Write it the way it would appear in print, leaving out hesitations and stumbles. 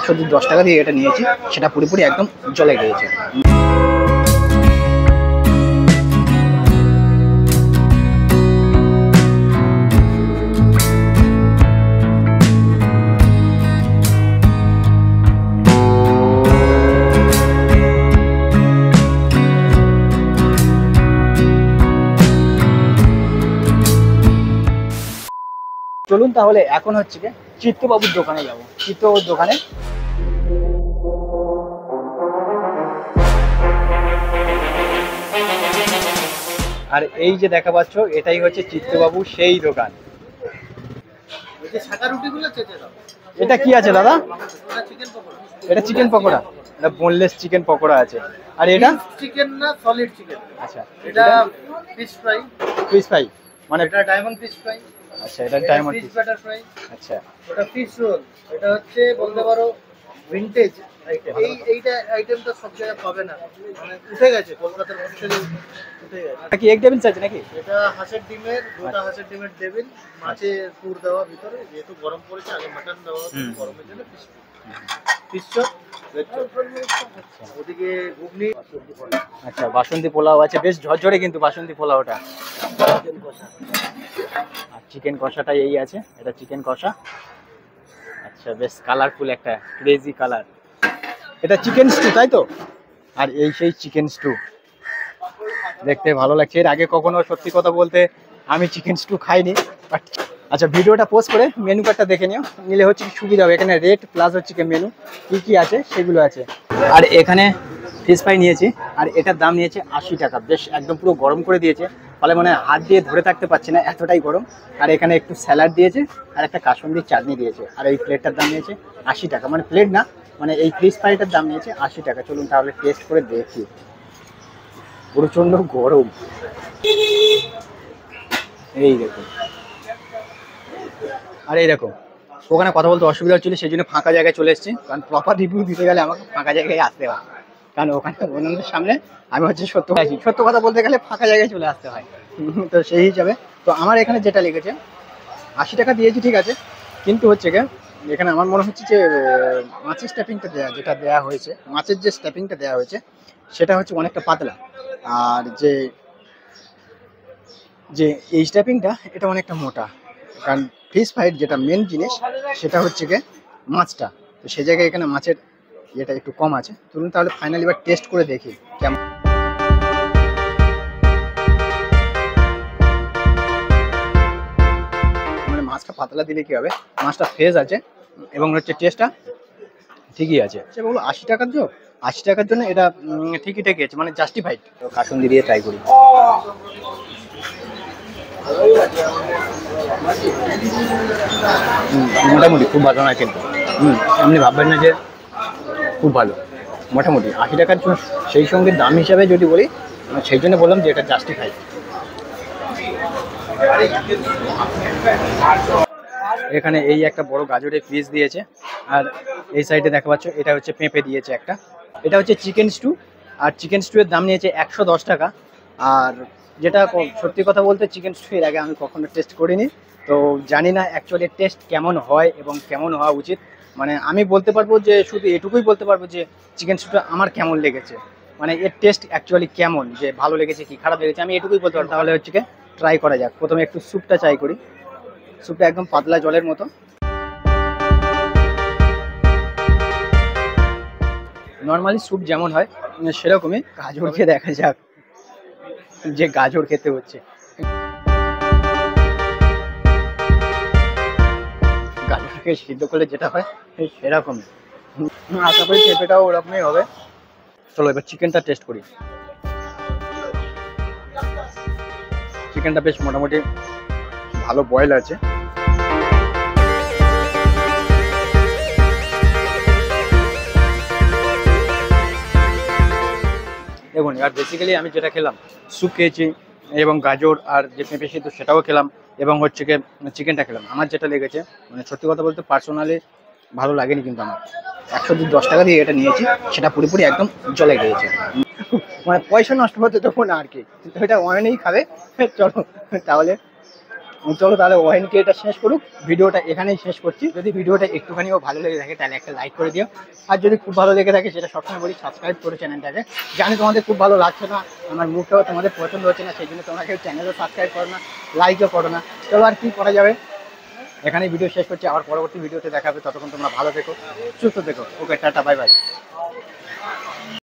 110 টাকা দিয়ে এটা নিয়েছি, সেটা পুরোপুরি একদম জলে গিয়েছে। চলুন তাহলে এখন হচ্ছে কি চিত্তবাবুর দোকানে যাব। চিত্তবাবুর দোকানে আর এই যে দেখা পাচ্ছ এটাই হচ্ছে চিত্তবাবু সেই দোকান। এটা কি আছে দাদা? এটা চিকেন পকোড়া, এটা বোনলেস চিকেন পকোড়া আছে। আর এটা চিকেন না সলিড চিকেন। আচ্ছা, এটা ফিশ ফ্রাই। ফিশ ফ্রাই মানে এটা ডায়মন্ড ফিশ ফ্রাই। আচ্ছা, এটা ডায়মন্ড ফিশ বাটার ফ্রাই। আচ্ছা, ওটা ফিশ রোল। এটা হচ্ছে বলতে পারো ভিনটেজ আইটেম। এইটা আইটেমটা সব জায়গায় পাবে না, মানে উঠে গেছে কলকাতার মধ্যে উঠে গেছে। এটা কি এগ ডেভিলস আছে নাকি? এটা হাঁসের ডিমের, গোটা হাঁসের ডিমের ডেভিল, মাছের পুর দেওয়া ভিতরে, যেহেতু গরম পড়েছে আগে মাটন দেওয়া গরমের জন্য ফিশ চপ। ওদিকে ঘুগনি। আচ্ছা, বাসন্তী পোলাও আছে, বেশ ঝরঝরে কিন্তু বাসন্তী পোলাওটা। আর চিকেন কষাটা এই আছে, এটা চিকেন কষা। আচ্ছা, বেশ কালারফুল একটা ক্রেজি কালার। এটা চিকেন স্টু তাই তো? আর এই সেই চিকেন স্টু, দেখতে ভালো লাগছে। এর আগে কখনো সত্যি কথা বলতে আমি চিকেন স্টু খাইনি। আচ্ছা, ভিডিওটা পোস্ট করে মেনু কার্ডটা দেখে নিলে হচ্ছে কি সুবিধা হবে। এখানে রেট প্লাস হচ্ছে কি মেনু কি কি আছে সেগুলো আছে। আর এখানে ফিশ ফ্রাই নিয়েছি, আর এটার দাম নিয়েছে 80 টাকা। বেশ একদম পুরো গরম করে দিয়েছে, ফলে মানে হাত দিয়ে ধরে থাকতে পারছি না, এতটাই গরম। আর এখানে একটু স্যালাড দিয়েছে আর একটা কাসুন্দির চাটনি দিয়েছে। আর এই প্লেটটার দাম নিয়েছে 80 টাকা, মানে প্লেট না, মানে এই ফিশ ফ্রাইটার দাম নিয়েছে 80 টাকা। চলুন তাহলে টেস্ট করে দেখি। প্রচণ্ড গরম, এই দেখুন। আর এই দেখো, ওখানে কথা বলতে অসুবিধা হচ্ছিল, সেই জন্য ফাঁকা জায়গায় চলে এসেছি। কারণ প্রপার রিভিউ দিতে গেলে আমাকে ফাঁকা জায়গায় আসতে হয়, কারণ ওখানে অন্যদের সামনে আমি হচ্ছে সত্য কথা বলতে গেলে ফাঁকা জায়গায় চলে আসতে হয়। তো সেই হিসাবে তো আমার এখানে যেটা লেগেছে 80 টাকা দিয়েছি, ঠিক আছে। কিন্তু হচ্ছে গিয়ে এখানে আমার মনে হচ্ছে যে মাছের স্ট্যাপিংটা যেটা দেওয়া হয়েছে, মাছের যে স্ট্যাপিংটা দেওয়া হয়েছে সেটা হচ্ছে অনেকটা পাতলা। আর যে এই স্ট্যাপিংটা এটা অনেকটা মোটা। কারণ ফিশ ফ্রাইড যেটা মেন জিনিস সেটা হচ্ছে গিয়ে মাছটা, তো সেই জায়গায় এখানে মাছের এটা একটু কম আছে। চলুন তাহলে ফাইনালি এবার টেস্ট করে দেখি কেমন। মানে মাছটা পাতলা দিলে কি হবে, মাছটা ফ্রেশ আছে এবং হচ্ছে টেস্টটা ঠিকই আছে। সে বলবো 80 টাকার জন্য, 80 টাকার জন্য এটা ঠিকই আছে, মানে জাস্টিফাইড। তো কাসুন্দি দিয়ে ট্রাই করি। মোটামুটি খুব ভালো নয় কিন্তু, আপনি ভাববেন না যে খুব ভালো। মোটামুটি 80 টাকার জন্য, সেই সঙ্গে দাম হিসাবে যদি বলি, সেই জন্য বললাম যে এটা জাস্টিফাই। এখানে এই একটা বড় গাজরের পিস দিয়েছে, আর এই সাইডে দেখা পাচ্ছ এটা হচ্ছে পেঁপে দিয়েছে একটা। এটা হচ্ছে চিকেন স্টু, আর চিকেন স্টু এর দাম নিয়েছে 110 টাকা। আর যেটা সত্যি কথা বলতে চিকেন স্টু এর আগে আমি কখনো টেস্ট করিনি, তো জানি না অ্যাকচুয়ালি টেস্ট কেমন হয় এবং কেমন হওয়া উচিত। মানে আমি বলতে পারবো যে শুধু এটুকুই বলতে পারবো যে চিকেন স্টুটা আমার কেমন লেগেছে, মানে এর টেস্ট অ্যাকচুয়ালি কেমন, যে ভালো লেগেছে কি খারাপ লেগেছে আমি এটুকুই বলতে পারবো। তাহলে হচ্ছে ট্রাই করা যাক। প্রথমে একটু স্যুপটা ট্রাই করি। স্যুপটা একদম পাতলা জলের মতো। নর্মালি স্যুপ যেমন হয় সেরকমই। গাজর খেয়ে দেখা যাক যে গাজর খেতে হচ্ছে। গাজরকে সিদ্ধ করলে যেটা হয় সেরকমই, আশা করি পেঁপেটাও ওরকমই হবে। চলো এবার চিকেনটা টেস্ট করি। চিকেনটা বেশ মোটামুটি ভালো বয়েল আছে। দেখুন, আর বেসিক্যালি আমি যেটা খেলাম স্যুপ খেয়েছি এবং গাজর আর যে পেঁপে সিদ্ধ সেটাও খেলাম, এবং হচ্ছে গিয়ে চিকেনটা খেলাম। আমার যেটা লেগেছে, মানে সত্যি কথা বলতে পার্সোনালি ভালো লাগেনি কিন্তু আমার। 110 টাকা দিয়ে এটা নিয়েছি, সেটা পুরোপুরি একদম জলে গিয়েছে। মানে পয়সা নষ্ট হতে দেবো না আর কি, কিন্তু এটা অনেকেই খাবে। চলো তাহলে চলো তাহলে ওহেনকে এটা শেষ করুক, ভিডিওটা এখানেই শেষ করছি। যদি ভিডিওটা একটুখানিও ভালো লেগে থাকে তাহলে একটা লাইক করে দিও, আর যদি খুব ভালো লেগে থাকে সেটা সবসময় বলি সাবস্ক্রাইব করে চ্যানেলটাকে। জানি তোমাদের খুব ভালো লাগছে না, আমার মুখটাও তোমাদের পছন্দ হচ্ছে না, সেই জন্য তোমরা কেউ চ্যানেলও সাবস্ক্রাইব করো না, লাইকও করো না। চলো আর কি করা যাবে, এখানেই ভিডিও শেষ করছি। আবার পরবর্তী ভিডিওতে দেখা হবে, ততক্ষণ তোমরা ভালো থেকো, সুস্থ থেকো। ওকে, টাটা, বাই বাই।